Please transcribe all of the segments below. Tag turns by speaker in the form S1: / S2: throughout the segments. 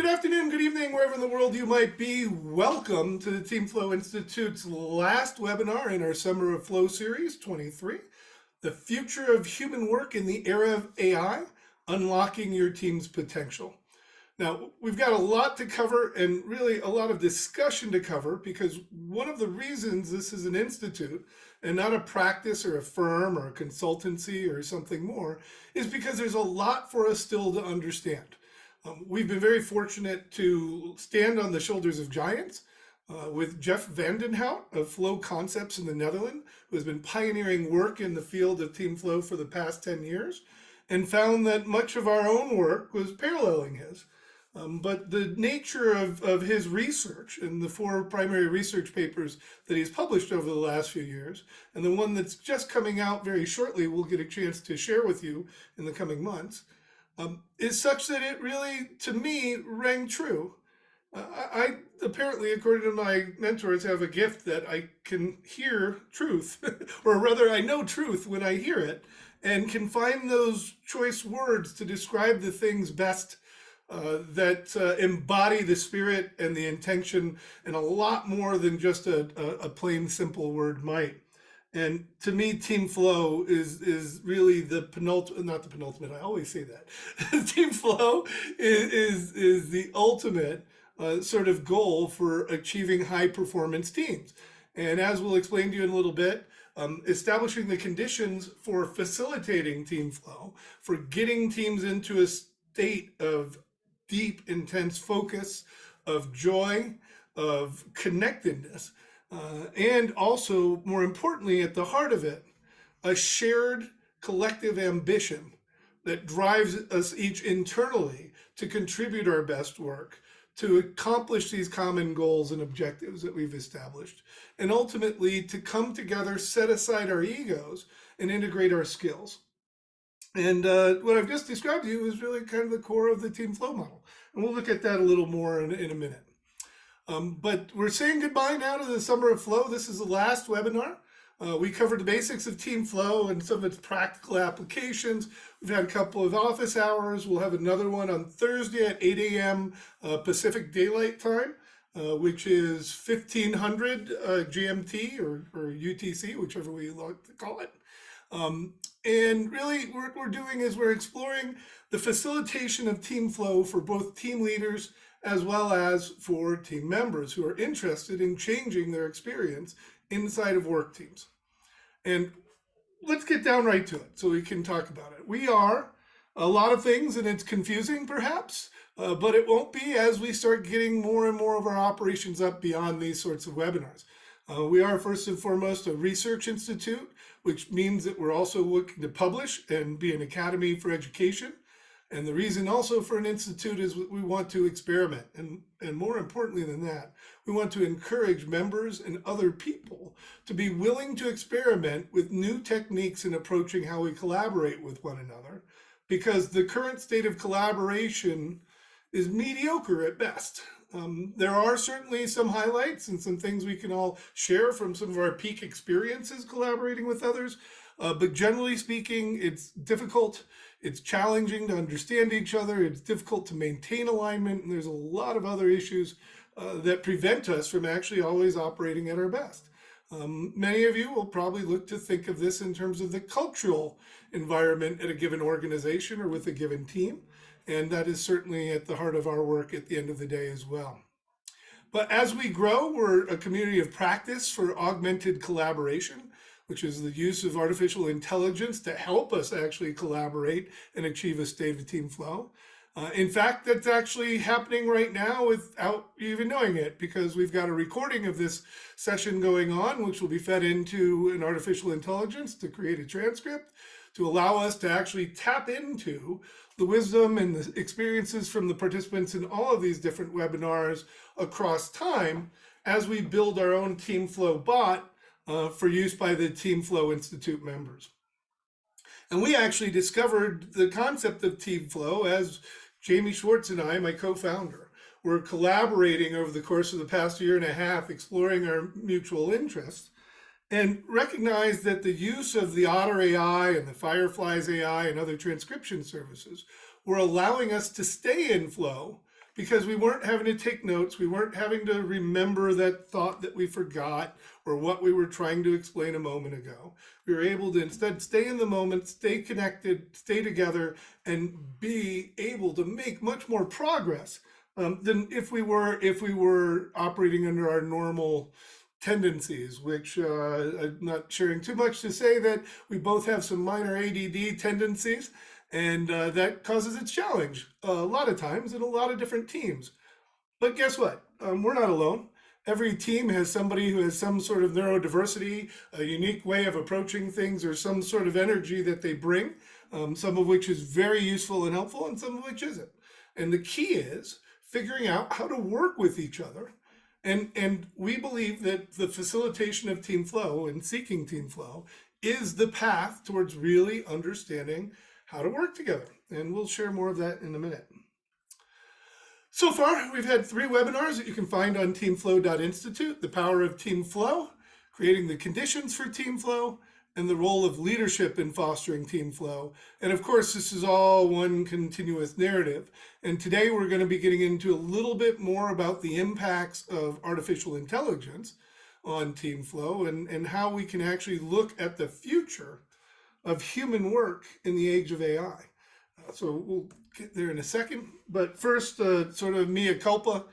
S1: good afternoon, good evening, wherever in the world you might be. Welcome to the Team Flow Institute's last webinar in our Summer of Flow Series 23, The Future of Human Work in the Era of AI, Unlocking Your Team's Potential. Now, we've got a lot to cover and really a lot of discussion to cover because one of the reasons this is an institute and not a practice or a firm or a consultancy or something more is because there's a lot for us still to understand. We've been very fortunate to stand on the shoulders of giants with Jeff Vandenhout of Flow Concepts in the Netherlands, who has been pioneering work in the field of team flow for the past 10 years and found that much of our own work was paralleling his. But the nature of his research and the 4 primary research papers that he's published over the last few years, and the one that's just coming out very shortly we'll get a chance to share with you in the coming months, is such that it really, to me, rang true. I apparently, according to my mentors, have a gift that I can hear truth, or rather I know truth when I hear it, and can find those choice words to describe the things best that embody the spirit and the intention, and a lot more than just a plain, simple word might. And to me, team flow is really the penultimate, not the penultimate, I always say that. Team flow is the ultimate sort of goal for achieving high performance teams. And as we'll explain to you in a little bit, establishing the conditions for facilitating team flow, for getting teams into a state of deep, intense focus, of joy, of connectedness, and also, more importantly, at the heart of it, a shared collective ambition that drives us each internally to contribute our best work, to accomplish these common goals and objectives that we've established, and ultimately to come together, set aside our egos, and integrate our skills. And what I've just described to you is really kind of the core of the team flow model. And we'll look at that a little more in a minute. But we're saying goodbye now to the Summer of Flow. This is the last webinar. We covered the basics of team flow and some of its practical applications. We've had a couple of office hours. We'll have another one on Thursday at 8 a.m. Pacific Daylight Time, which is 1500 GMT or UTC, whichever we like to call it. And really what we're doing is we're exploring the facilitation of team flow for both team leaders as well as for team members who are interested in changing their experience inside of work teams. And let's get down right to it so we can talk about it. We are a lot of things, and it's confusing perhaps, but it won't be as we start getting more and more of our operations up beyond these sorts of webinars. We are first and foremost a research institute, which means that we're also looking to publish and be an academy for education. And the reason also for an institute is we want to experiment. And more importantly than that, we want to encourage members and other people to be willing to experiment with new techniques in approaching how we collaborate with one another, because the current state of collaboration is mediocre at best. There are certainly some highlights and some things we can all share from some of our peak experiences collaborating with others. But generally speaking, it's difficult, it's challenging to understand each other, it's difficult to maintain alignment, and there's a lot of other issues that prevent us from actually always operating at our best. Many of you will probably look to think of this in terms of the cultural environment at a given organization or with a given team, and that is certainly at the heart of our work at the end of the day as well. But as we grow, we're a community of practice for augmented collaboration, which is the use of artificial intelligence to help us actually collaborate and achieve a state of team flow. In fact, that's actually happening right now without even knowing it, because we've got a recording of this session going on, which will be fed into an artificial intelligence to create a transcript to allow us to actually tap into the wisdom and the experiences from the participants in all of these different webinars across time as we build our own team flow bot for use by the Team Flow Institute members. And we actually discovered the concept of team flow as Jamie Schwartz and I, my co-founder, were collaborating over the course of the past year and a half, exploring our mutual interests, and recognized that the use of the Otter AI and the Fireflies AI and other transcription services were allowing us to stay in flow because we weren't having to take notes. We weren't having to remember that thought that we forgot or what we were trying to explain a moment ago. We were able to instead stay in the moment, stay connected, stay together, and be able to make much more progress than if we were operating under our normal tendencies, which I'm not sharing too much to say that we both have some minor ADD tendencies, and that causes its challenge a lot of times in a lot of different teams. But guess what? We're not alone. Every team has somebody who has some sort of neurodiversity, a unique way of approaching things, or some sort of energy that they bring, some of which is very useful and helpful, and some of which isn't. And the key is figuring out how to work with each other. And we believe that the facilitation of team flow and seeking team flow is the path towards really understanding how to work together. And we'll share more of that in a minute. So far, we've had 3 webinars that you can find on teamflow.institute: the power of team flow, creating the conditions for team flow, and the role of leadership in fostering team flow. And of course, this is all one continuous narrative. And today we're going to be getting into a little bit more about the impacts of artificial intelligence on team flow and how we can actually look at the future of human work in the age of AI. So we'll get there in a second. But first, sort of mea culpa.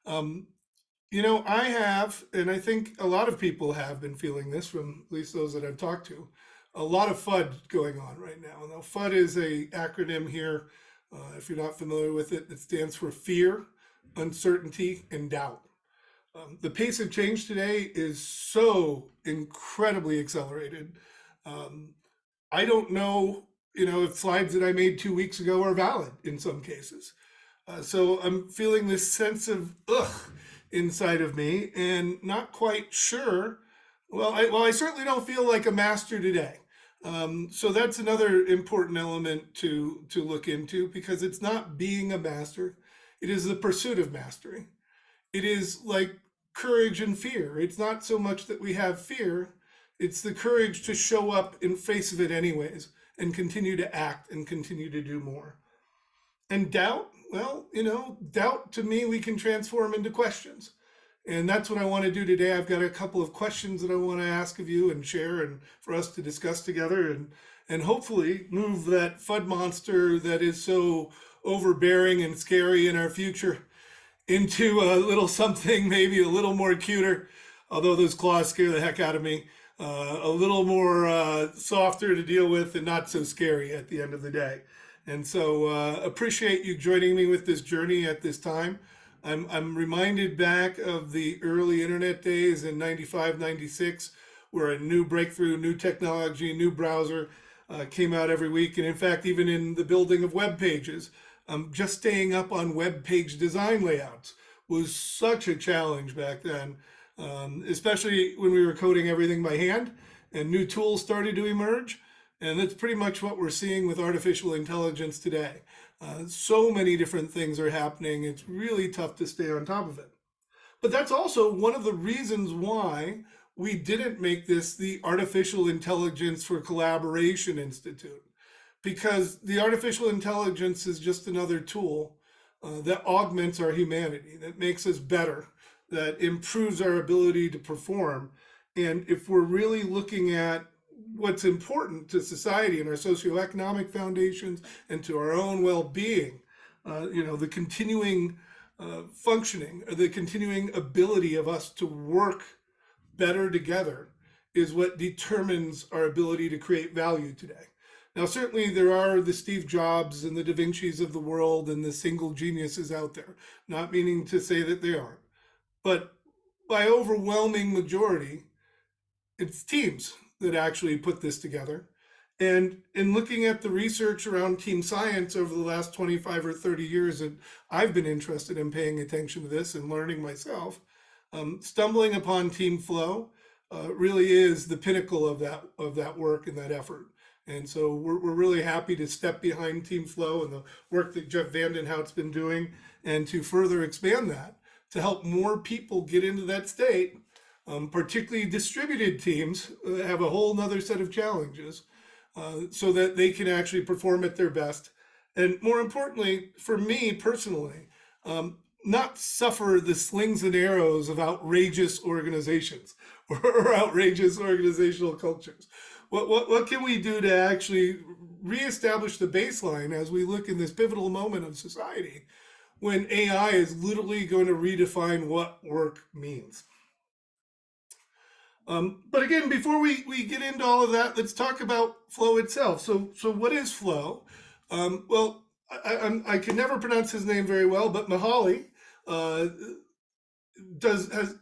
S1: I have, and I think a lot of people have been feeling this, from at least those that I've talked to, a lot of FUD going on right now. Now, FUD is a acronym here. If you're not familiar with it, it stands for fear, uncertainty, and doubt. The pace of change today is so incredibly accelerated. I don't know, if slides that I made 2 weeks ago are valid in some cases. So I'm feeling this sense of ugh inside of me and not quite sure. I certainly don't feel like a master today. So that's another important element to look into, because it's not being a master. It is the pursuit of mastery. It is like courage and fear. It's not so much that we have fear. It's the courage to show up in face of it anyways and continue to act and continue to do more. And doubt, doubt to me, we can transform into questions. And that's what I want to do today. I've got a couple of questions that I want to ask of you and share, and for us to discuss together, and hopefully move that FUD monster that is so overbearing and scary in our future into a little something maybe a little more cuter, although those claws scare the heck out of me, a little more softer to deal with and not so scary at the end of the day. And so appreciate you joining me with this journey at this time. I'm reminded back of the early internet days in 95, 96, where a new breakthrough, new technology, new browser came out every week. And in fact, even in the building of web pages, just staying up on web page design layouts was such a challenge back then, especially when we were coding everything by hand and new tools started to emerge. And that's pretty much what we're seeing with artificial intelligence today. So many different things are happening. It's really tough to stay on top of it. But that's also one of the reasons why we didn't make this the Artificial Intelligence for Collaboration Institute, because the artificial intelligence is just another tool that augments our humanity, that makes us better, that improves our ability to perform. And if we're really looking at what's important to society and our socioeconomic foundations and to our own well-being, the continuing functioning, or the continuing ability of us to work better together is what determines our ability to create value today. Now, certainly there are the Steve Jobs and the Da Vincis of the world and the single geniuses out there, not meaning to say that they aren't. But by overwhelming majority, it's teams that actually put this together. And in looking at the research around team science over the last 25 or 30 years that I've been interested in paying attention to this and learning myself, stumbling upon team flow really is the pinnacle of that work and that effort. And so we're really happy to step behind team flow and the work that Jeff Vandenhout's been doing, and to further expand that to help more people get into that state. Particularly distributed teams have a whole nother set of challenges so that they can actually perform at their best. And more importantly, for me personally, not suffer the slings and arrows of outrageous organizations or outrageous organizational cultures. What can we do to actually reestablish the baseline as we look in this pivotal moment of society when AI is literally going to redefine what work means? But again, before we get into all of that, let's talk about flow itself. So what is flow? Well, I can never pronounce his name very well, but Mahali uh, has.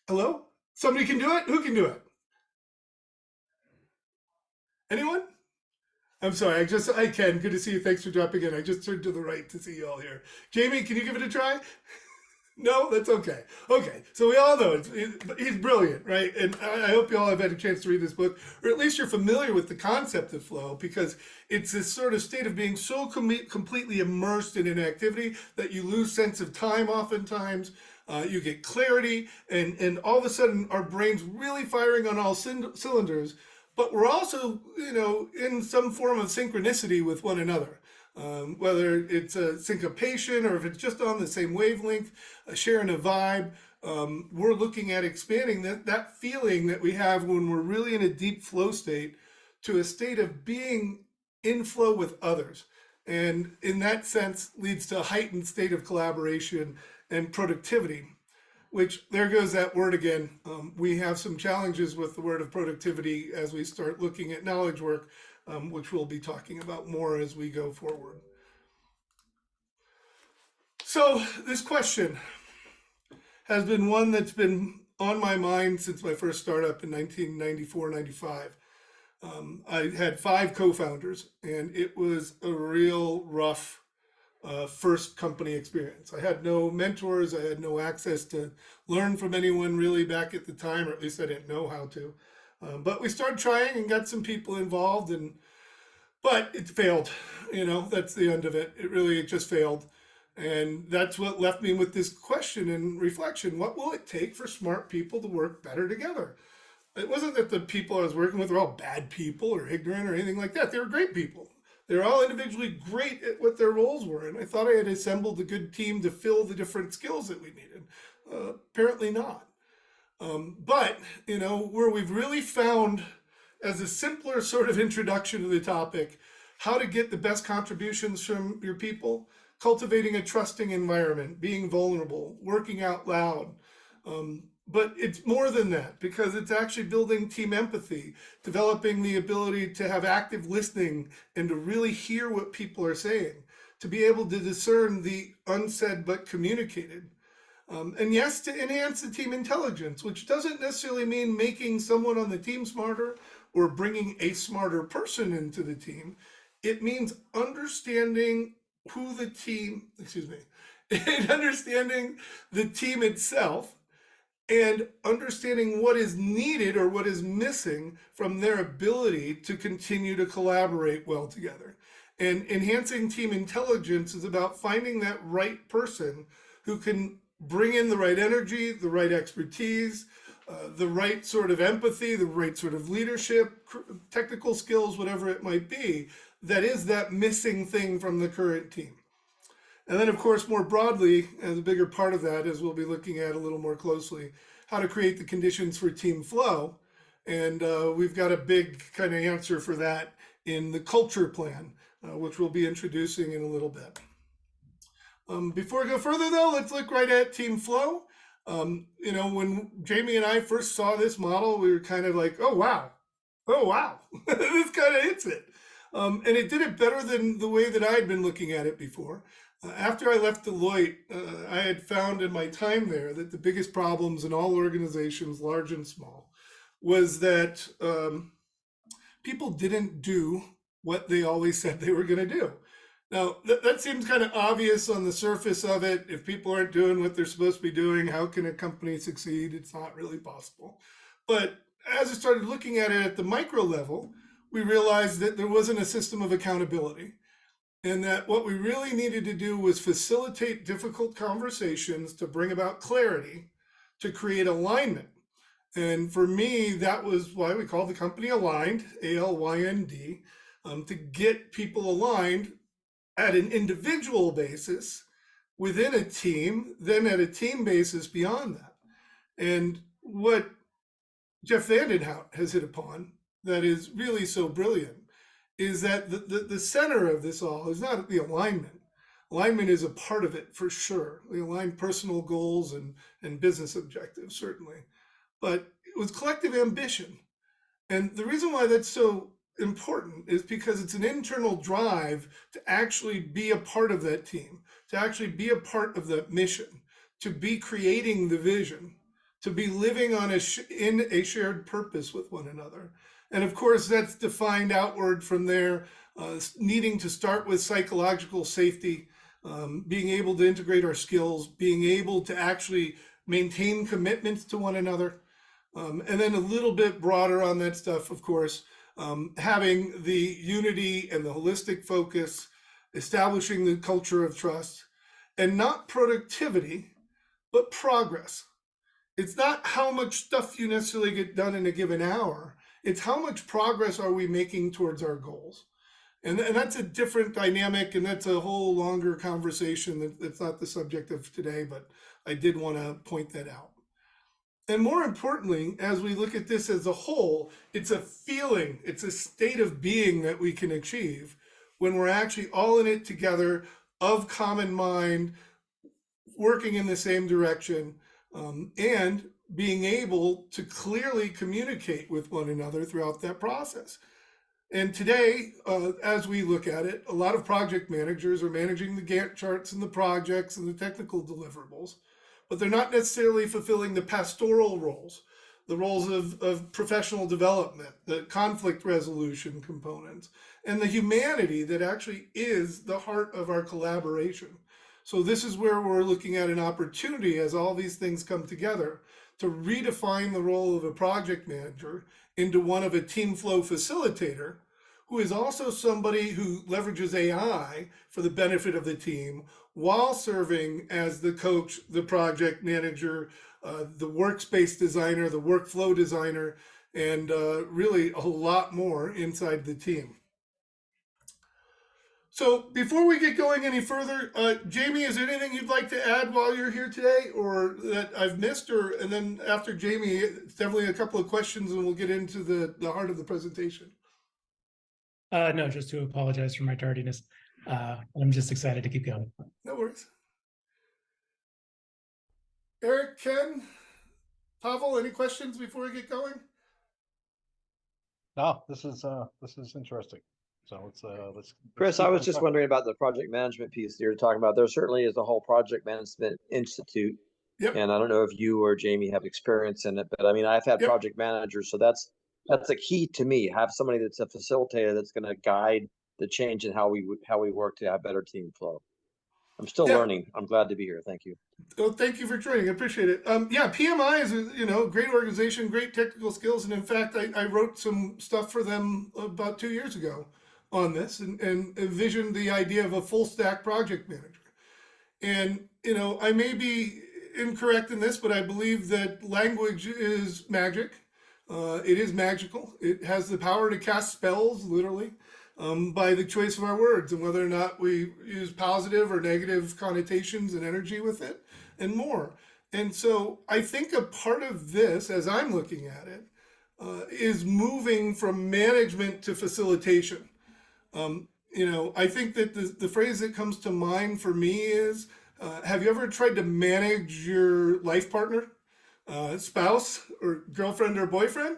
S1: Hello? Somebody can do it? Who can do it? Anyone? I'm sorry. I can. Good to see you. Thanks for dropping in. I just turned to the right to see you all here. Jamie, can you give it a try? No, that's okay. Okay, so we all know he's brilliant, right? And I hope you all have had a chance to read this book, or at least you're familiar with the concept of flow, because it's this sort of state of being so completely immersed in an activity that you lose sense of time oftentimes. You get clarity, and all of a sudden our brain's really firing on all cylinders, but we're also, in some form of synchronicity with one another. Whether it's a syncopation or if it's just on the same wavelength, sharing a vibe, we're looking at expanding that feeling that we have when we're really in a deep flow state to a state of being in flow with others. And in that sense, leads to a heightened state of collaboration and productivity, which there goes that word again. We have some challenges with the word of productivity as we start looking at knowledge work, which we'll be talking about more as we go forward. So this question has been one that's been on my mind since my first startup in 1994, 95. I had 5 co-founders, and it was a real rough first company experience. I had no mentors. I had no access to learn from anyone really back at the time, or at least I didn't know how to. But we started trying and got some people involved, but it failed. That's the end of it. It just failed. And that's what left me with this question and reflection. What will it take for smart people to work better together? It wasn't that the people I was working with were all bad people or ignorant or anything like that. They were great people. They were all individually great at what their roles were. And I thought I had assembled a good team to fill the different skills that we needed. Apparently not. But, where we've really found, as a simpler sort of introduction to the topic, how to get the best contributions from your people, cultivating a trusting environment, being vulnerable, working out loud. But it's more than that, because it's actually building team empathy, developing the ability to have active listening and to really hear what people are saying, to be able to discern the unsaid but communicated. And yes, to enhance the team intelligence, which doesn't necessarily mean making someone on the team smarter or bringing a smarter person into the team. It means understanding and understanding the team itself, and understanding what is needed or what is missing from their ability to continue to collaborate well together. And enhancing team intelligence is about finding that right person who can bring in the right energy, the right expertise, the right sort of empathy, the right sort of leadership, technical skills, whatever it might be, that is that missing thing from the current team. And then, of course, more broadly, as a bigger part of that, as we'll be looking at a little more closely, how to create the conditions for team flow. And we've got a big kind of answer for that in the culture plan, which we'll be introducing in a little bit. Before we go further, though, let's look right at team flow. When Jamie and I first saw this model, we were kind of like, oh, wow, this kind of hits it. And it did it better than the way that I had been looking at it before. After I left Deloitte, I had found in my time there that the biggest problems in all organizations, large and small, was that people didn't do what they always said they were going to do. Now, that seems kind of obvious on the surface of it. If people aren't doing what they're supposed to be doing, how can a company succeed? It's not really possible. But as I started looking at it at the micro level, we realized that there wasn't a system of accountability, and that what we really needed to do was facilitate difficult conversations to bring about clarity, to create alignment. And for me, that was why we called the company Aligned, ALYND, to get people aligned at an individual basis, within a team, then at a team basis beyond that. And what Jeff Vandenhout has hit upon that is really so brilliant is that the center of this all is not the alignment. Alignment is a part of it for sure. We align personal goals and business objectives, certainly. But it was collective ambition. And the reason why that's so important is because it's an internal drive to actually be a part of that team, to actually be a part of the mission, to be creating the vision, to be living on in a shared purpose with one another. And of course, that's defined outward from there, needing to start with psychological safety, being able to integrate our skills, being able to actually maintain commitments to one another. And then a little bit broader on that stuff, of course, having the unity and the holistic focus, establishing the culture of trust, and not productivity, but progress. It's not how much stuff you necessarily get done in a given hour. It's how much progress are we making towards our goals. And that's a different dynamic, and that's a whole longer conversation that's not the subject of today, but I did want to point that out. And more importantly, as we look at this as a whole, it's a feeling, it's a state of being that we can achieve when we're actually all in it together, of common mind, working in the same direction, and being able to clearly communicate with one another throughout that process. And today, as we look at it, a lot of project managers are managing the Gantt charts and the projects and the technical deliverables, but they're not necessarily fulfilling the pastoral roles, the roles of professional development, the conflict resolution components, and the humanity that actually is the heart of our collaboration. So this is where we're looking at an opportunity as all these things come together to redefine the role of a project manager into one of a team flow facilitator, who is also somebody who leverages AI for the benefit of the team while serving as the coach, the project manager, the workspace designer, the workflow designer, and really a lot more inside the team. So before we get going any further, Jamie, is there anything you'd like to add while you're here today, or that I've missed? And then after Jamie, it's definitely a couple of questions, and we'll get into the heart of the presentation.
S2: No, just to apologize for my tardiness. I'm just excited to keep going.
S1: No worries. Eric, Ken, Pavel, any questions before we get going?
S3: No, this is interesting. So let's
S4: Chris, I was just wondering about the project management piece that you're talking about. There certainly is a whole project management institute.
S1: Yep.
S4: And I don't know if you or Jamie have experience in it, but I mean, I've had
S1: Yep.
S4: project managers, so that's a key to me. Have somebody that's a facilitator that's going to guide the change in how we work to have better team flow. I'm still learning. I'm glad to be here. Thank you.
S1: Well, thank you for joining. I appreciate it. Yeah, PMI is a great organization, great technical skills, and in fact, I wrote some stuff for them about 2 years ago on this, and envisioned the idea of a full stack project manager. And I may be incorrect in this, but I believe that language is magic. It is magical. It has the power to cast spells, literally, by the choice of our words and whether or not we use positive or negative connotations and energy with it and more. And so I think a part of this, as I'm looking at it, is moving from management to facilitation. I think that the phrase that comes to mind for me is, have you ever tried to manage your life partner, spouse or girlfriend or boyfriend?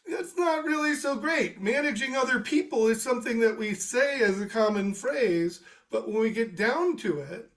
S1: That's not really so great. Managing other people is something that we say as a common phrase, but when we get down to it,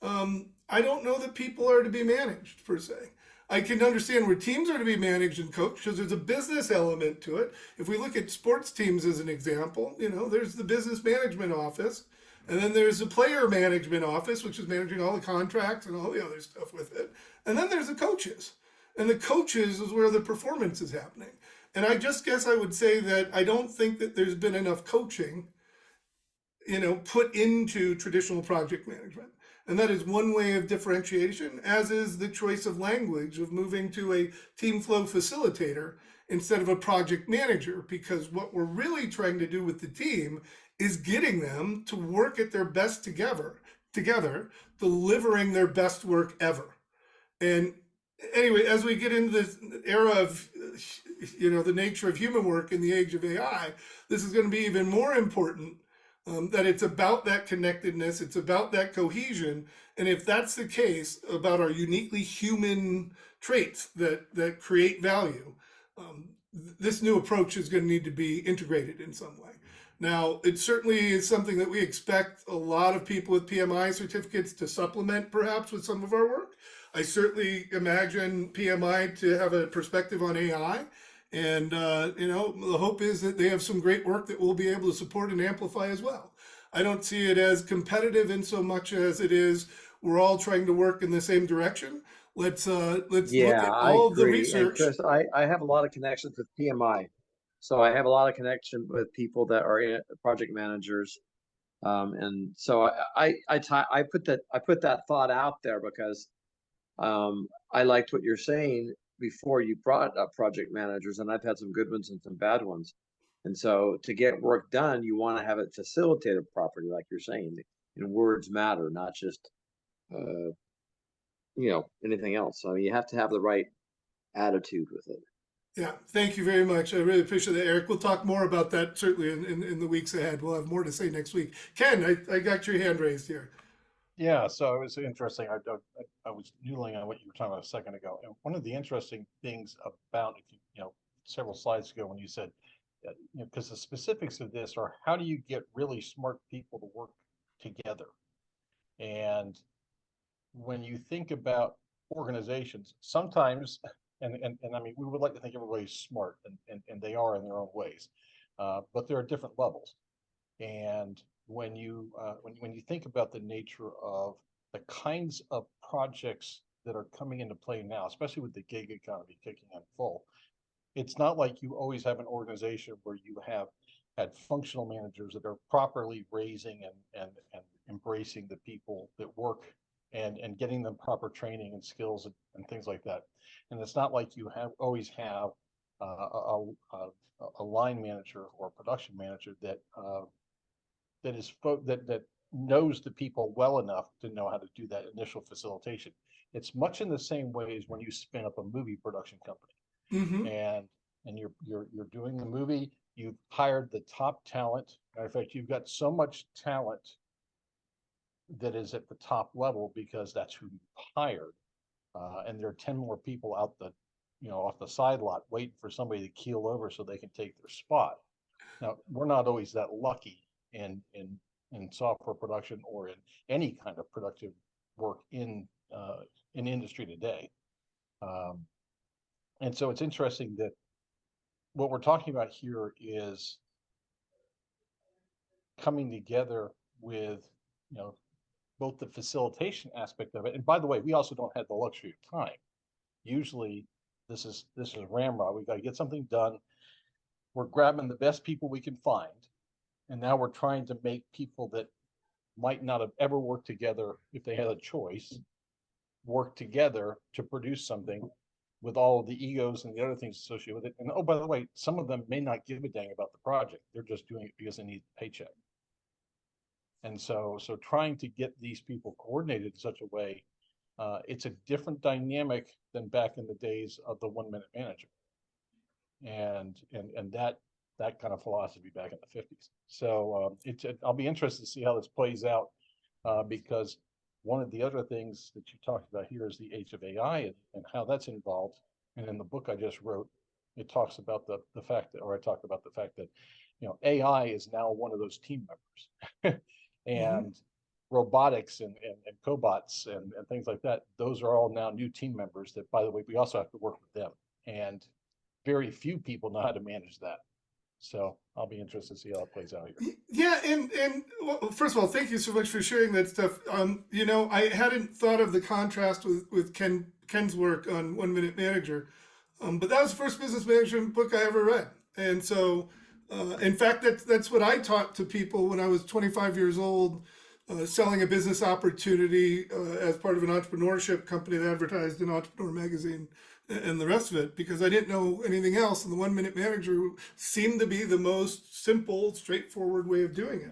S1: I don't know that people are to be managed per se. I can understand where teams are to be managed and coached because there's a business element to it. If we look at sports teams as an example, there's the business management office, and then there's the player management office, which is managing all the contracts and all the other stuff with it. And then there's the coaches. And the coaches is where the performance is happening. And I just guess I would say that I don't think that there's been enough coaching, put into traditional project management. And that is one way of differentiation, as is the choice of language of moving to a team flow facilitator instead of a project manager, because what we're really trying to do with the team is getting them to work at their best together together, delivering their best work ever. And anyway, as we get into this era of, the nature of human work in the age of AI, this is going to be even more important, that it's about that connectedness, it's about that cohesion. And if that's the case, about our uniquely human traits that create value, this new approach is going to need to be integrated in some way. Now, it certainly is something that we expect a lot of people with PMI certificates to supplement perhaps with some of our work. I certainly imagine PMI to have a perspective on AI. And, the hope is that they have some great work that we'll be able to support and amplify as well. I don't see it as competitive in so much as it is we're all trying to work in the same direction. Let's look
S4: Yeah,
S1: at
S4: I
S1: all of the
S4: agree. And
S1: research.
S4: Chris, I have a lot of connections with PMI. So I have a lot of connection with people that are project managers. And so I put that thought out there because I liked what you're saying before you brought up project managers, and I've had some good ones and some bad ones. And so to get work done, you want to have it facilitated properly, like you're saying. And words matter, not just anything else. So you have to have the right attitude with it.
S1: Yeah, thank you very much. I really appreciate that, Eric. We'll talk more about that certainly in the weeks ahead. We'll have more to say next week. Ken, I got your hand raised here.
S3: Yeah, so it was interesting. I was noodling on what you were talking about a second ago. And one of the interesting things about, several slides ago when you said, because the specifics of this are how do you get really smart people to work together? And when you think about organizations, sometimes, and I mean, we would like to think everybody's smart, and they are in their own ways, but there are different levels. And when you think about the nature of the kinds of projects that are coming into play now, especially with the gig economy kicking in full, it's not like you always have an organization where you have had functional managers that are properly raising and embracing the people that work and getting them proper training and skills and things like that. And it's not like you always have a line manager or a production manager that that knows the people well enough to know how to do that initial facilitation. It's much in the same way as when you spin up a movie production company,
S1: Mm-hmm.
S3: and you're doing the movie. You've hired the top talent. Matter of fact, you've got so much talent that is at the top level because that's who you hired, and there are 10 more people out off the side lot waiting for somebody to keel over so they can take their spot. Now, we're not always that lucky in software production or in any kind of productive work in industry today. And so it's interesting that what we're talking about here is coming together with, both the facilitation aspect of it. And by the way, we also don't have the luxury of time. Usually this is ramrod. We got to get something done. We're grabbing the best people we can find. And now we're trying to make people that might not have ever worked together, if they had a choice, work together to produce something with all of the egos and the other things associated with it. And oh, by the way, some of them may not give a dang about the project. They're just doing it because they need a paycheck. And so trying to get these people coordinated in such a way, it's a different dynamic than back in the days of the 1 minute manager. And that kind of philosophy back in the 50s. So I'll be interested to see how this plays out, because one of the other things that you talked about here is the age of AI and how that's involved. And in the book I just wrote, it talks about the fact that, or I talked about the fact that, AI is now one of those team members. And robotics and cobots and things like that, those are all now new team members that, by the way, we also have to work with them. And very few people know how to manage that. So I'll be interested to see how it plays out here.
S1: Yeah, and well, first of all, thank you so much for sharing that stuff. I hadn't thought of the contrast with Ken's work on 1 Minute Manager, but that was the first business management book I ever read. And so, in fact, that's what I taught to people when I was 25 years old, selling a business opportunity as part of an entrepreneurship company that advertised in Entrepreneur Magazine and the rest of it, because I didn't know anything else. And the 1 Minute Manager seemed to be the most simple, straightforward way of doing it.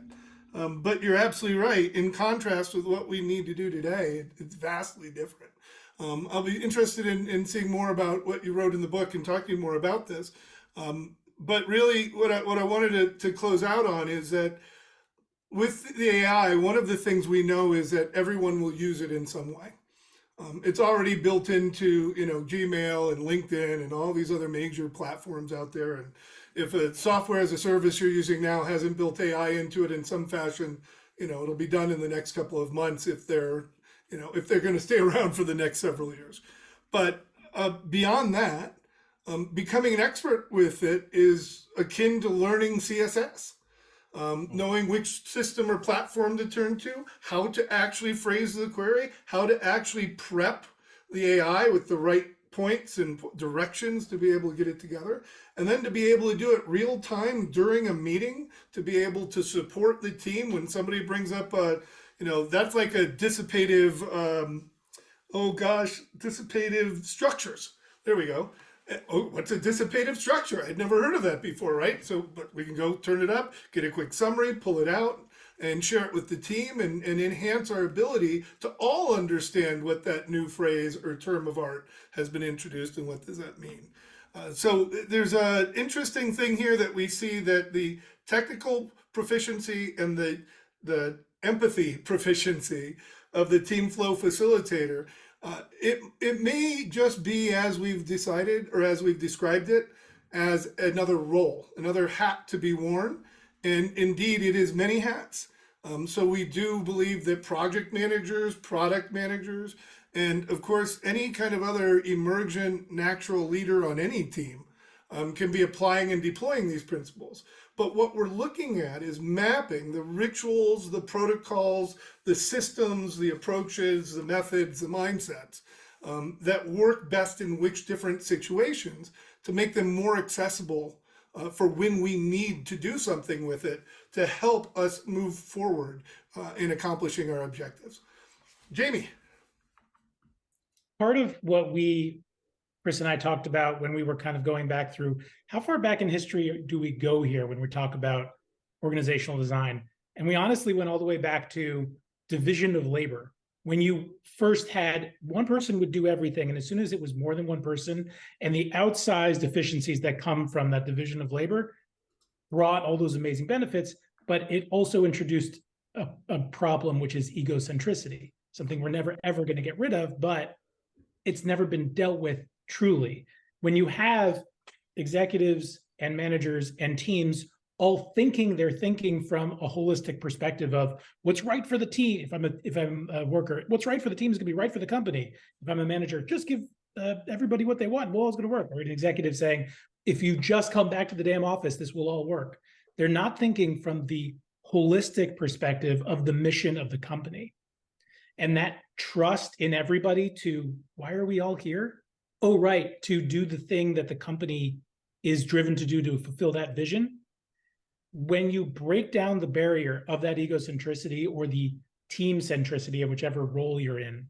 S1: But you're absolutely right. In contrast with what we need to do today, it's vastly different. I'll be interested in seeing more about what you wrote in the book and talking more about this. But really, what I wanted to close out on is that with the AI, one of the things we know is that everyone will use it in some way. It's already built into Gmail and LinkedIn and all these other major platforms out there. And if a software as a service you're using now hasn't built AI into it in some fashion, it'll be done in the next couple of months if they're going to stay around for the next several years. But beyond that, becoming an expert with it is akin to learning CSS. Knowing which system or platform to turn to, how to actually phrase the query, how to actually prep the AI with the right points and directions to be able to get it together, and then to be able to do it real time during a meeting, to be able to support the team when somebody brings up that's like a dissipative, dissipative structures. There we go. Oh, what's a dissipative structure? I'd never heard of that before, right? So, but we can go turn it up, get a quick summary, pull it out, and share it with the team and enhance our ability to all understand what that new phrase or term of art has been introduced and what does that mean. So there's an interesting thing here that we see that the technical proficiency and the empathy proficiency of the team flow facilitator, it may just be as we've decided or as we've described it as another role, another hat to be worn. And indeed, it is many hats. So we do believe that project managers, product managers, and of course, any kind of other emergent natural leader on any team can be applying and deploying these principles. But what we're looking at is mapping the rituals, the protocols, the systems, the approaches, the methods, the mindsets that work best in which different situations to make them more accessible for when we need to do something with it to help us move forward in accomplishing our objectives. Jamie.
S2: Part of what Chris and I talked about when we were kind of going back through how far back in history do we go here when we talk about organizational design? And we honestly went all the way back to division of labor. When you first had one person would do everything, and as soon as it was more than one person, and the outsized efficiencies that come from that division of labor brought all those amazing benefits, but it also introduced a problem, which is egocentricity, something we're never, ever going to get rid of, but it's never been dealt with truly. When you have executives and managers and teams all they're thinking from a holistic perspective of what's right for the team. If I'm a worker, what's right for the team is going to be right for the company. If I'm a manager, just give everybody what they want. Well, it's going to work. Or an executive saying, if you just come back to the damn office, this will all work. They're not thinking from the holistic perspective of the mission of the company. And that trust in everybody to, why are we all here? Oh, right, to do the thing that the company is driven to do to fulfill that vision. When you break down the barrier of that egocentricity or the team centricity of whichever role you're in,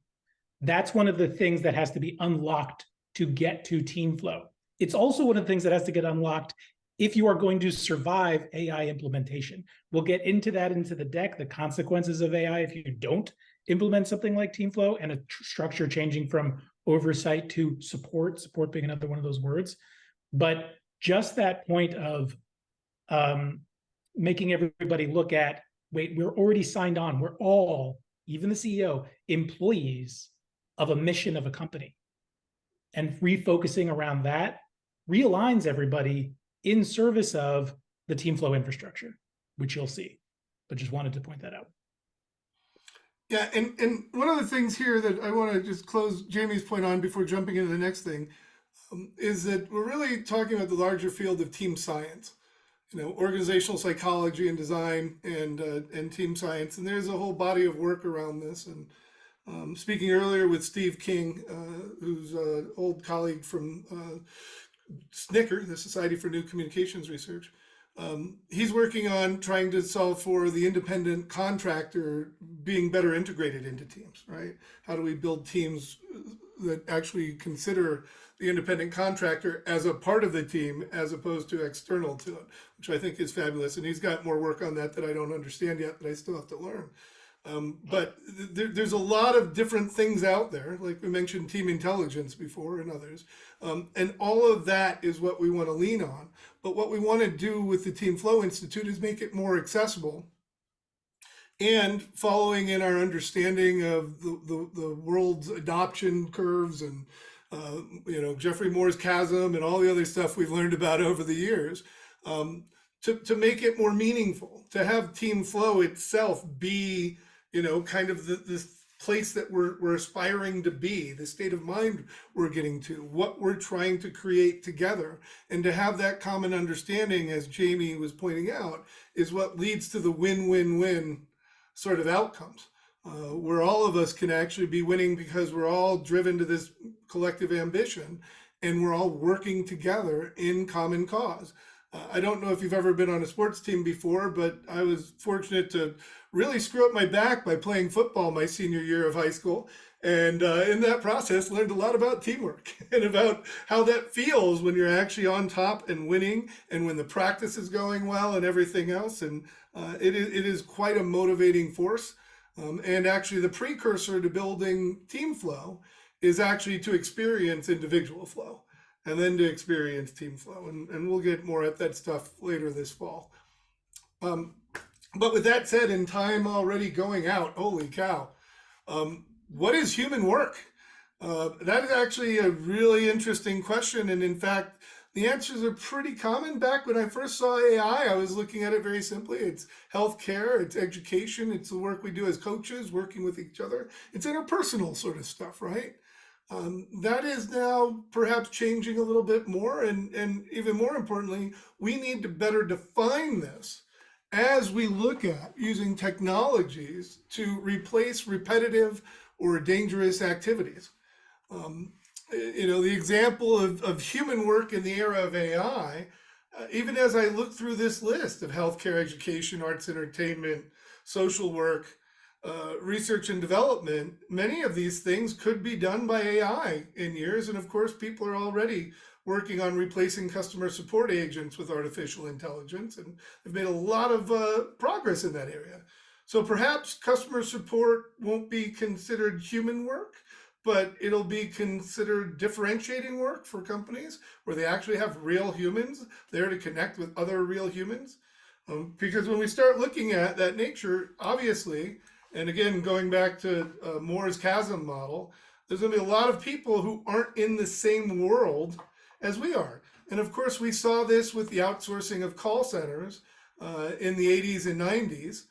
S2: that's one of the things that has to be unlocked to get to team flow. It's also one of the things that has to get unlocked if you are going to survive AI implementation. We'll get into that into the deck, the consequences of AI if you don't implement something like team flow and a structure changing from oversight to support being another one of those words. But just that point of making everybody look at, wait, we're already signed on. We're all, even the CEO, employees of a mission of a company. And refocusing around that realigns everybody in service of the team flow infrastructure, which you'll see. But just wanted to point that out.
S1: Yeah, and one of the things here that I want to just close Jamie's point on before jumping into the next thing is that we're really talking about the larger field of team science, organizational psychology and design and team science. And there's a whole body of work around this. And speaking earlier with Steve King, who's an old colleague from SNCR, the Society for New Communications Research, he's working on trying to solve for the independent contractor being better integrated into teams, right? How do we build teams that actually consider the independent contractor as a part of the team as opposed to external to it, which I think is fabulous. And he's got more work on that I don't understand yet, that I still have to learn. But there's a lot of different things out there, like we mentioned team intelligence before and others. And all of that is what we want to lean on. But what we want to do with the Team Flow Institute is make it more accessible. And following in our understanding of the world's adoption curves and Jeffrey Moore's chasm and all the other stuff we've learned about over the years, to make it more meaningful, to have Team Flow itself be kind of this place that we're aspiring to be, the state of mind we're getting to, what we're trying to create together, and to have that common understanding, as Jamie was pointing out, is what leads to the win-win-win sort of outcomes, where all of us can actually be winning because we're all driven to this collective ambition and we're all working together in common cause. I don't know if you've ever been on a sports team before, but I was fortunate to really screw up my back by playing football my senior year of high school. And in that process, learned a lot about teamwork and about how that feels when you're actually on top and winning, and when the practice is going well and everything else. And it is quite a motivating force. And actually the precursor to building team flow is actually to experience individual flow, and then to experience team flow. And we'll get more at that stuff later this fall. But with that said, in time already going out, holy cow, what is human work? That is actually a really interesting question. And in fact, the answers are pretty common. Back when I first saw AI, I was looking at it very simply. It's healthcare, it's education, it's the work we do as coaches, working with each other. It's interpersonal sort of stuff, right? That is now perhaps changing a little bit more, and even more importantly, we need to better define this as we look at using technologies to replace repetitive or dangerous activities. The example of human work in the era of AI, even as I look through this list of healthcare, education, arts, entertainment, social work, research and development, many of these things could be done by AI in years. And of course, people are already working on replacing customer support agents with artificial intelligence, and they've made a lot of progress in that area. So perhaps customer support won't be considered human work, but it'll be considered differentiating work for companies where they actually have real humans there to connect with other real humans. Because when we start looking at that nature, obviously, and again, going back to Moore's chasm model, there's going to be a lot of people who aren't in the same world as we are. And of course, we saw this with the outsourcing of call centers in the 80s and 90s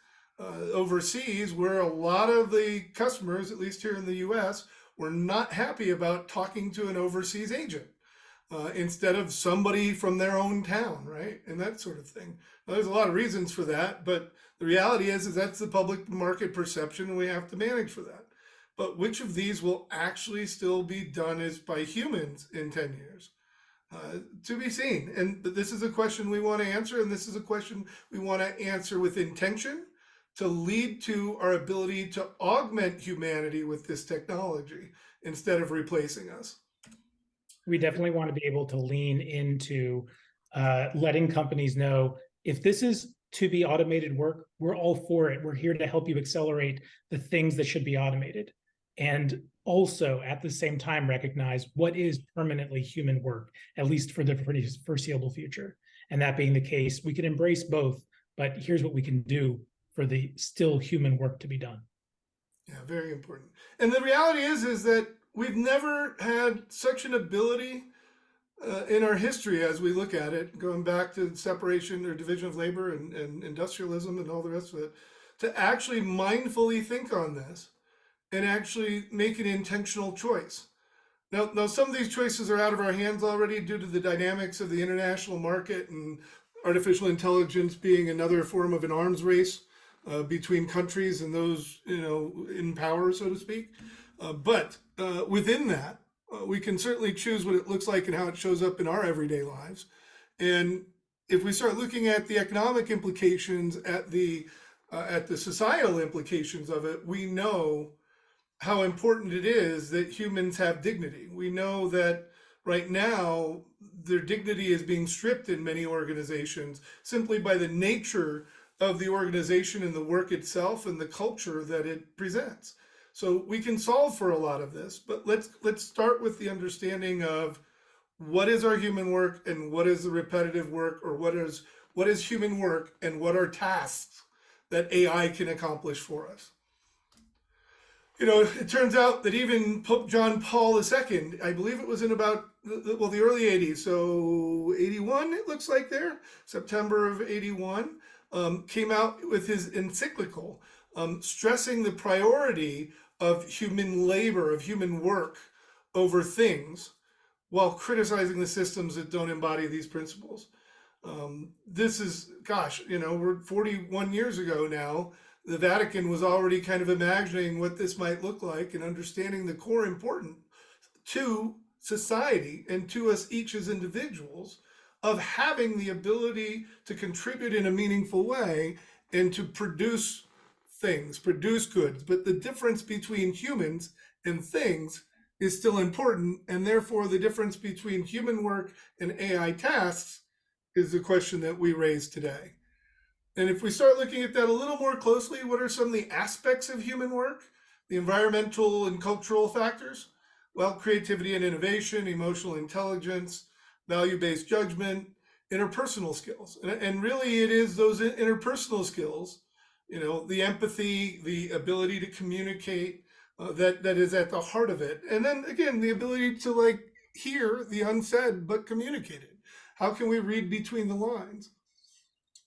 S1: overseas, where a lot of the customers, at least here in the US, were not happy about talking to an overseas agent instead of somebody from their own town, right? And that sort of thing. Now, there's a lot of reasons for that, but the reality is that's the public market perception, and we have to manage for that. But which of these will actually still be done as by humans in 10 years? To be seen. And this is a question we want to answer, and this is a question we want to answer with intention to lead to our ability to augment humanity with this technology instead of replacing us.
S2: We definitely want to be able to lean into letting companies know, if this is to be automated work, we're all for it. We're here to help you accelerate the things that should be automated. And also at the same time recognize what is permanently human work, at least for the foreseeable future. And that being the case, we can embrace both, but here's what we can do for the still human work to be done.
S1: Yeah, very important. And the reality is that we've never had such an ability in our history, as we look at it, going back to separation or division of labor and industrialism and all the rest of it, to actually mindfully think on this and actually make an intentional choice. Now, some of these choices are out of our hands already due to the dynamics of the international market and artificial intelligence being another form of an arms race between countries and those, in power, so to speak. But within that, we can certainly choose what it looks like and how it shows up in our everyday lives. And if we start looking at the economic implications, at the societal implications of it, we know how important it is that humans have dignity. We know that right now their dignity is being stripped in many organizations simply by the nature of the organization and the work itself and the culture that it presents. So we can solve for a lot of this, but let's start with the understanding of what is our human work and what is the repetitive work, or what is human work and what are tasks that AI can accomplish for us. You know, it turns out that even Pope John Paul II, I believe it was in about the early 80s, so 81 it looks like there, September of 81, came out with his encyclical stressing the priority of human labor, of human work over things, while criticizing the systems that don't embody these principles. This is, gosh, you know, we're 41 years ago now. The Vatican was already kind of imagining what this might look like and understanding the core importance to society and to us each as individuals of having the ability to contribute in a meaningful way and to produce things, produce goods. But the difference between humans and things is still important, and therefore the difference between human work and AI tasks is the question that we raise today. And if we start looking at that a little more closely, what are some of the aspects of human work? The environmental and cultural factors? Well, creativity and innovation, emotional intelligence, value-based judgment, interpersonal skills. And really it is those interpersonal skills, you know, the empathy, the ability to communicate, that is at the heart of it. And then again, the ability to like hear the unsaid but communicate it. How can we read between the lines?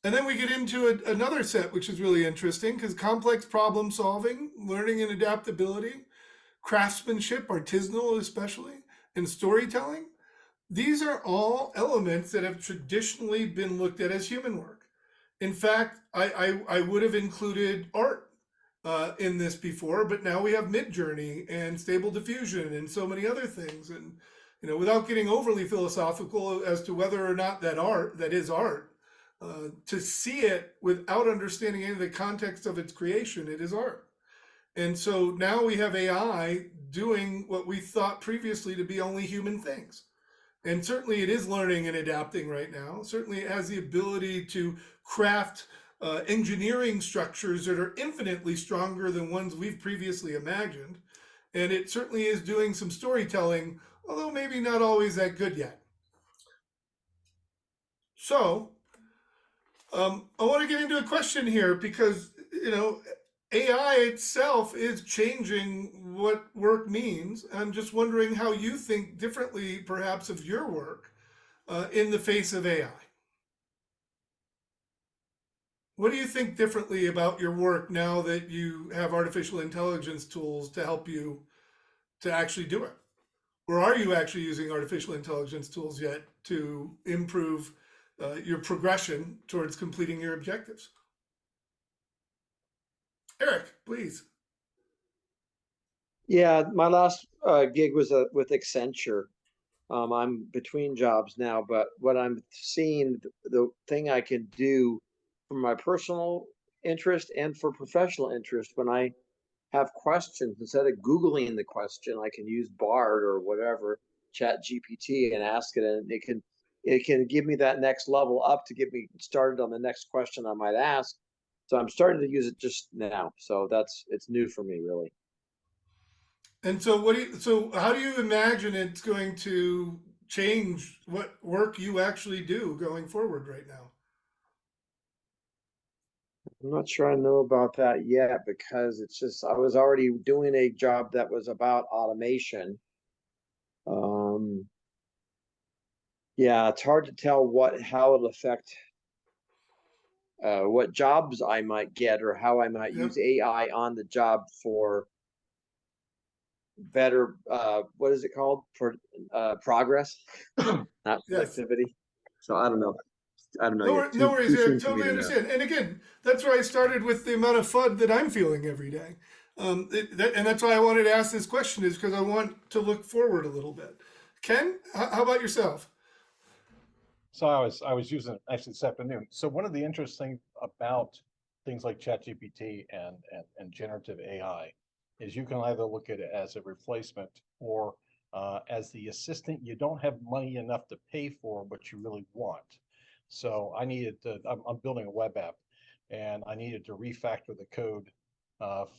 S1: And then we get into another set, which is really interesting, because complex problem solving, learning and adaptability, craftsmanship, artisanal especially, and storytelling. These are all elements that have traditionally been looked at as human work. In fact, I would have included art in this before, but now we have Midjourney and Stable Diffusion and so many other things. And you know, without getting overly philosophical as to whether or not that is art, to see it without understanding any of the context of its creation, it is art. And so now we have AI doing what we thought previously to be only human things. And certainly it is learning and adapting right now. Certainly it has the ability to craft engineering structures that are infinitely stronger than ones we've previously imagined. And it certainly is doing some storytelling, although maybe not always that good yet. So I want to get into a question here because, you know, AI itself is changing what work means. I'm just wondering how you think differently, perhaps, of your work in the face of AI. What do you think differently about your work now that you have artificial intelligence tools to help you to actually do it? Or are you actually using artificial intelligence tools yet to improve your progression towards completing your objectives? Eric, please.
S4: Yeah, my last gig was with Accenture. I'm between jobs now, but what I'm seeing, the thing I can do for my personal interest and for professional interest, when I have questions, instead of Googling the question, I can use Bard or whatever, Chat GPT, and ask it, and it can give me that next level up to get me started on the next question I might ask. So I'm starting to use it just now. So it's new for me, really.
S1: And so how do you imagine it's going to change what work you actually do going forward right now?
S4: I'm not sure I know about that yet because it's just I was already doing a job that was about automation. Um, yeah, it's hard to tell how it'll affect what jobs I might get or how I might
S1: Yep.
S4: use AI on the job for better what is it called? For progress, not
S1: Yes.
S4: productivity. So I don't know. I don't know
S1: No,
S4: yet.
S1: no worries,
S4: Too
S1: Eric.
S4: soon for me
S1: Totally
S4: to know.
S1: understand. And again, that's where I started with the amount of FUD that I'm feeling every day. And that's why I wanted to ask this question, is because I want to look forward a little bit. Ken, how about yourself?
S3: So I was using it actually this afternoon. So one of the interesting about things like ChatGPT and generative AI is you can either look at it as a replacement or as the assistant you don't have money enough to pay for, but you really want. So I needed to, I'm building a web app, and I needed to refactor the code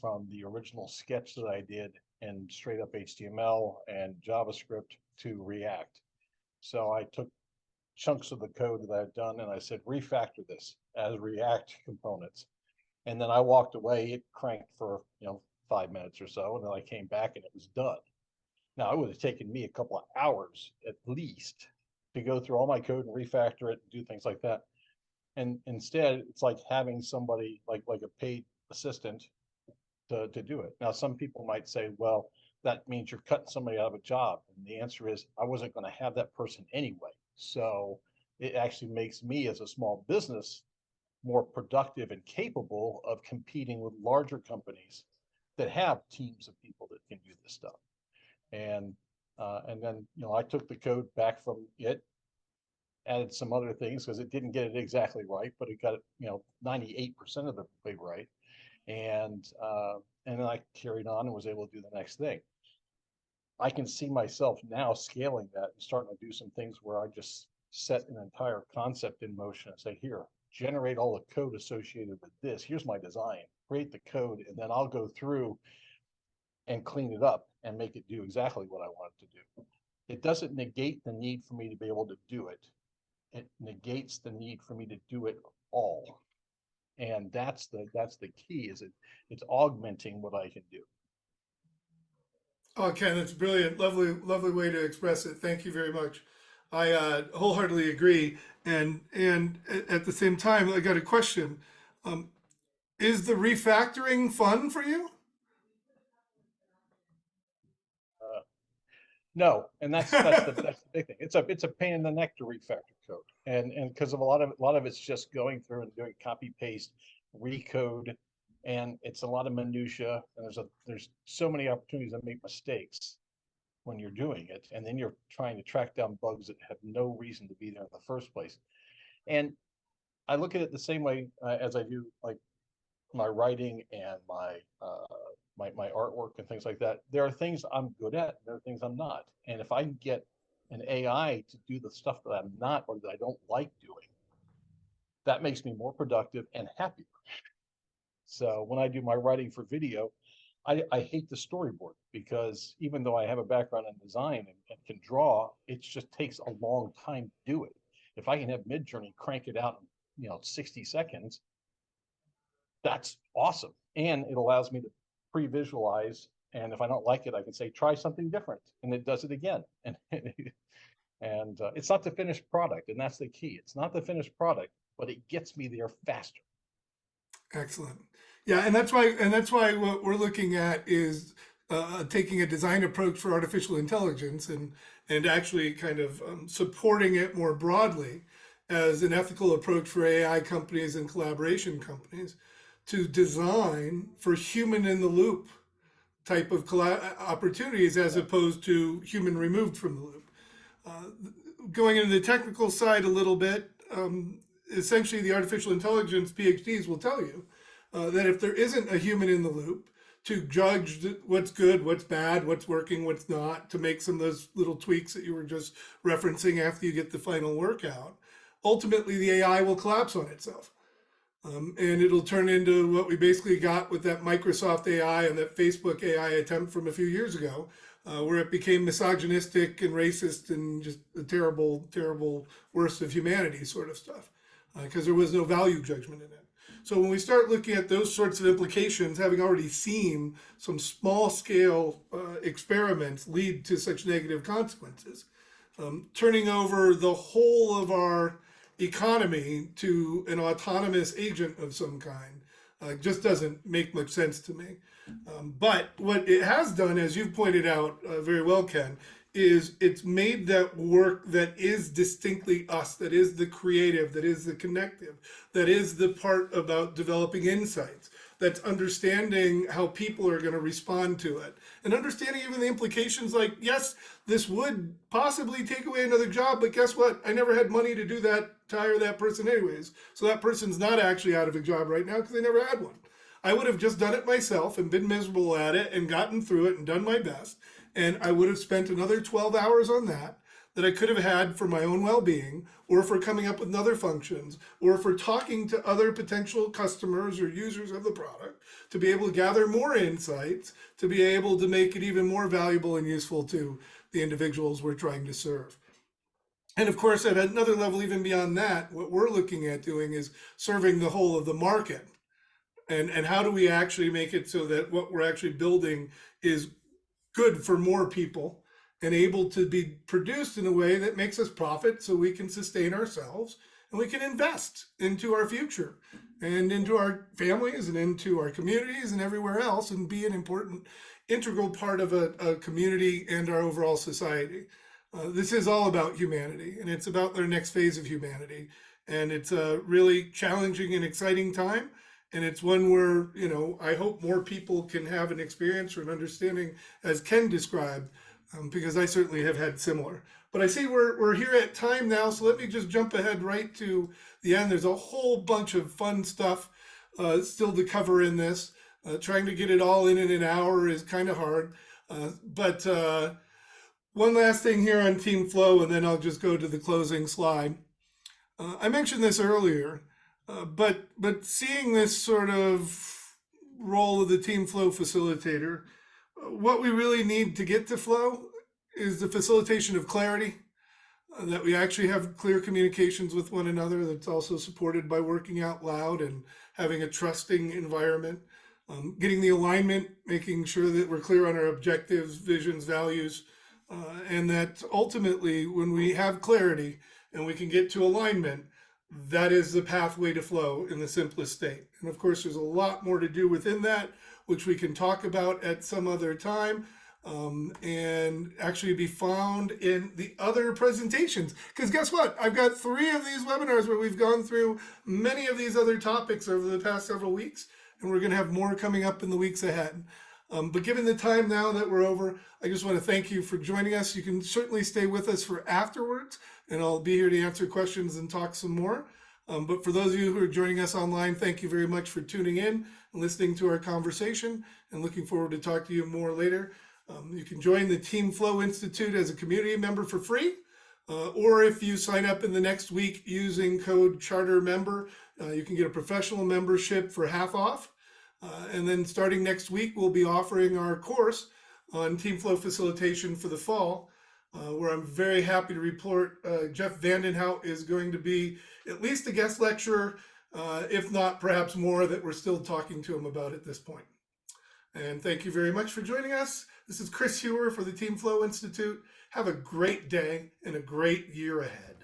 S3: from the original sketch that I did in straight up HTML and JavaScript to React. So I took chunks of the code that I've done and I said, refactor this as React components. And then I walked away, it cranked for, 5 minutes or so, and then I came back and it was done. Now, it would have taken me a couple of hours at least to go through all my code and refactor it and do things like that. And instead, it's like having somebody like a paid assistant to do it. Now, some people might say, well, that means you're cutting somebody out of a job. And the answer is, I wasn't going to have that person anyway. So it actually makes me as a small business more productive and capable of competing with larger companies that have teams of people that can do this stuff. And then I took the code back from it, added some other things because it didn't get it exactly right, but it got it 98% of the way right. And then I carried on and was able to do the next thing. I can see myself now scaling that and starting to do some things where I just set an entire concept in motion and say, here, generate all the code associated with this. Here's my design, create the code, and then I'll go through and clean it up and make it do exactly what I want it to do. It doesn't negate the need for me to be able to do it. It negates the need for me to do it all. And that's the key, is it's augmenting what I can do.
S1: Oh, Ken, that's brilliant. Lovely way to express it. Thank you very much. I wholeheartedly agree. And at the same time, I got a question. Is the refactoring fun for you?
S3: No, and that's the big thing. It's a pain in the neck to refactor code, and because of a lot of it's just going through and doing copy paste, recode, and it's a lot of minutia. And there's so many opportunities to make mistakes when you're doing it, and then you're trying to track down bugs that have no reason to be there in the first place. And I look at it the same way as I do like my writing and my artwork and things like that. There are things I'm good at, there are things I'm not. And if I can get an AI to do the stuff that I'm not or that I don't like doing, that makes me more productive and happier. So when I do my writing for video, I hate the storyboard, because even though I have a background in design and can draw, it just takes a long time to do it. If I can have Midjourney crank it out in 60 seconds, that's awesome. And it allows me to pre-visualize, and if I don't like it, I can say try something different, and it does it again. And it's not the finished product, and that's the key. It's not the finished product, but it gets me there faster.
S1: Excellent. Yeah, and that's why what we're looking at is taking a design approach for artificial intelligence and actually kind of supporting it more broadly as an ethical approach for AI companies and collaboration companies to design for human in the loop type of opportunities as opposed to human removed from the loop. Going into the technical side a little bit, essentially the artificial intelligence PhDs will tell you that if there isn't a human in the loop to judge what's good, what's bad, what's working, what's not, to make some of those little tweaks that you were just referencing after you get the final workout, ultimately the AI will collapse on itself. And it'll turn into what we basically got with that Microsoft AI and that Facebook AI attempt from a few years ago, where it became misogynistic and racist and just a terrible, terrible worst of humanity sort of stuff, because there was no value judgment in it. So when we start looking at those sorts of implications, having already seen some small scale experiments lead to such negative consequences, turning over the whole of our economy to an autonomous agent of some kind just doesn't make much sense to me. But what it has done, as you've pointed out very well, Ken, is it's made that work that is distinctly us, that is the creative, that is the connective, that is the part about developing insights, that's understanding how people are going to respond to it, and understanding even the implications like, yes, this would possibly take away another job, but guess what? I never had money to do that, to hire that person anyways. So that person's not actually out of a job right now because they never had one. I would have just done it myself and been miserable at it and gotten through it and done my best. And I would have spent another 12 hours on that I could have had for my own well-being, or for coming up with other functions, or for talking to other potential customers or users of the product to be able to gather more insights, to be able to make it even more valuable and useful to the individuals we're trying to serve. And of course, at another level, even beyond that, what we're looking at doing is serving the whole of the market. And how do we actually make it so that what we're actually building is good for more people and able to be produced in a way that makes us profit so we can sustain ourselves and we can invest into our future and into our families and into our communities and everywhere else, and be an important integral part of a community and our overall society. This is all about humanity, and it's about their next phase of humanity. And it's a really challenging and exciting time. And it's one where, I hope more people can have an experience or an understanding as Ken described, because I certainly have had similar. But I see we're here at time now, so let me just jump ahead right to the end. There's a whole bunch of fun stuff still to cover in this. Trying to get it all in an hour is kind of hard. But one last thing here on Team Flow, and then I'll just go to the closing slide. I mentioned this earlier, but seeing this sort of role of the Team Flow facilitator, what we really need to get to flow is the facilitation of clarity, that we actually have clear communications with one another that's also supported by working out loud and having a trusting environment, getting the alignment, making sure that we're clear on our objectives, visions, values, and that ultimately when we have clarity and we can get to alignment, that is the pathway to flow in the simplest state. And of course, there's a lot more to do within that, which we can talk about at some other time, and actually be found in the other presentations. Because guess what? I've got 3 of these webinars where we've gone through many of these other topics over the past several weeks, and we're going to have more coming up in the weeks ahead. But given the time now that we're over, I just want to thank you for joining us. You can certainly stay with us for afterwards, and I'll be here to answer questions and talk some more. But for those of you who are joining us online, thank you very much for tuning in and listening to our conversation, and looking forward to talk to you more later. You can join the Team Flow Institute as a community member for free, or if you sign up in the next week using code CharterMember, you can get a professional membership for half off. And then starting next week, we'll be offering our course on Team Flow facilitation for the fall, where I'm very happy to report Jeff Vandenhout is going to be at least a guest lecturer, if not perhaps more, that we're still talking to him about at this point. And thank you very much for joining us. This is Chris Hewer for the Team Flow Institute. Have a great day and a great year ahead.